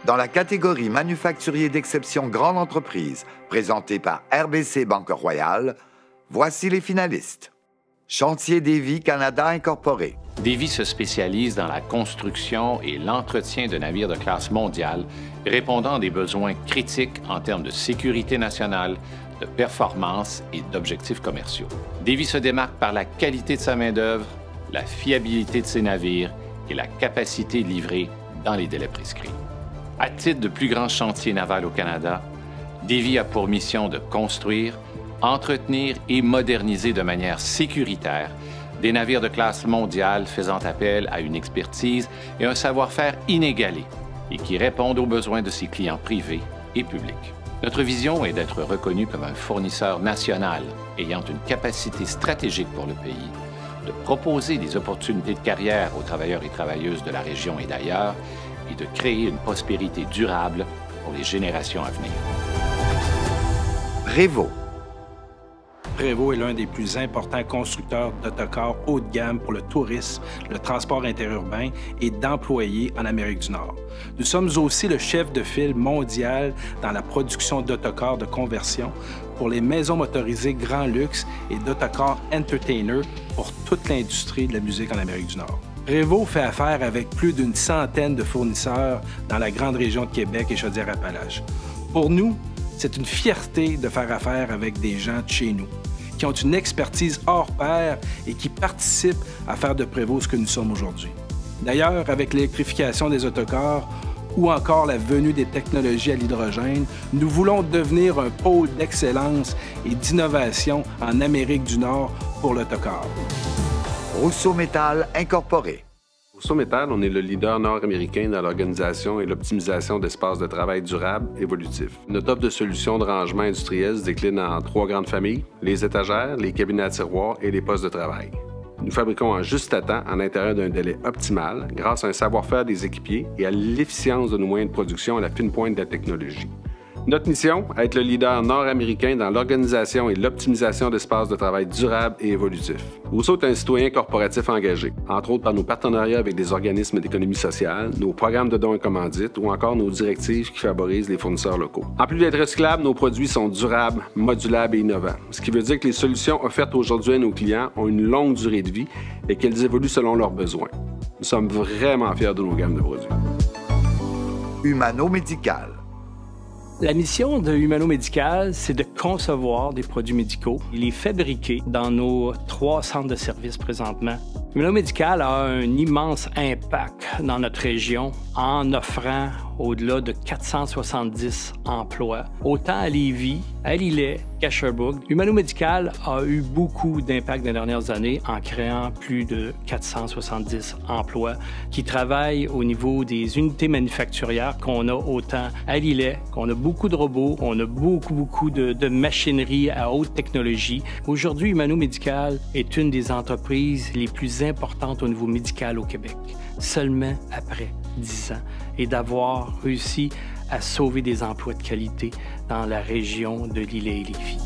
Dans la catégorie manufacturier d'exception grande entreprise, présentée par RBC Banque Royale, voici les finalistes. Chantier Davy Canada Incorporé. Davy se spécialise dans la construction et l'entretien de navires de classe mondiale, répondant à des besoins critiques en termes de sécurité nationale, de performance et d'objectifs commerciaux. Davy se démarque par la qualité de sa main-d'œuvre, la fiabilité de ses navires et la capacité de livrer dans les délais prescrits. À titre de plus grand chantier naval au Canada, Davy a pour mission de construire, entretenir et moderniser de manière sécuritaire des navires de classe mondiale faisant appel à une expertise et un savoir-faire inégalés et qui répondent aux besoins de ses clients privés et publics. Notre vision est d'être reconnu comme un fournisseur national ayant une capacité stratégique pour le pays, de proposer des opportunités de carrière aux travailleurs et travailleuses de la région et d'ailleurs, et de créer une prospérité durable pour les générations à venir. Prévost. Prévost est l'un des plus importants constructeurs d'autocars haut de gamme pour le tourisme, le transport interurbain et d'employés en Amérique du Nord. Nous sommes aussi le chef de file mondial dans la production d'autocars de conversion pour les maisons motorisées grand luxe et d'autocars entertainer pour toute l'industrie de la musique en Amérique du Nord. Prévost fait affaire avec plus d'une centaine de fournisseurs dans la grande région de Québec et Chaudière-Appalaches. Pour nous, c'est une fierté de faire affaire avec des gens de chez nous, qui ont une expertise hors pair et qui participent à faire de Prévost ce que nous sommes aujourd'hui. D'ailleurs, avec l'électrification des autocars ou encore la venue des technologies à l'hydrogène, nous voulons devenir un pôle d'excellence et d'innovation en Amérique du Nord pour l'autocar. Rousseau Métal Incorporé. Rousseau Métal, on est le leader nord-américain dans l'organisation et l'optimisation d'espaces de travail durables évolutifs. Notre offre de solutions de rangement industriel se décline en 3 grandes familles, les étagères, les cabinets à tiroirs et les postes de travail. Nous fabriquons en juste à temps, en intérieur d'un délai optimal, grâce à un savoir-faire des équipiers et à l'efficience de nos moyens de production à la fine pointe de la technologie. Notre mission, être le leader nord-américain dans l'organisation et l'optimisation d'espaces de travail durables et évolutifs. Rousseau est un citoyen corporatif engagé, entre autres par nos partenariats avec des organismes d'économie sociale, nos programmes de dons et commandites ou encore nos directives qui favorisent les fournisseurs locaux. En plus d'être recyclables, nos produits sont durables, modulables et innovants, ce qui veut dire que les solutions offertes aujourd'hui à nos clients ont une longue durée de vie et qu'elles évoluent selon leurs besoins. Nous sommes vraiment fiers de nos gammes de produits. Humano-Médical. La mission de Humano Médical, c'est de concevoir des produits médicaux et les fabriquer dans nos 3 centres de services présentement. Humano Médical a un immense impact dans notre région en offrant au-delà de 470 emplois, autant à Lévis, à Lillet qu'à Sherbrooke. Humano Médical a eu beaucoup d'impact dans les dernières années en créant plus de 470 emplois qui travaillent au niveau des unités manufacturières qu'on a autant à Lillet, qu'on a beaucoup de robots, on a beaucoup de machinerie à haute technologie. Aujourd'hui, Humano Médical est une des entreprises les plus importantes au niveau médical au Québec, seulement après 10 ans, et d'avoir réussi à sauver des emplois de qualité dans la région de Lillet et Lévis.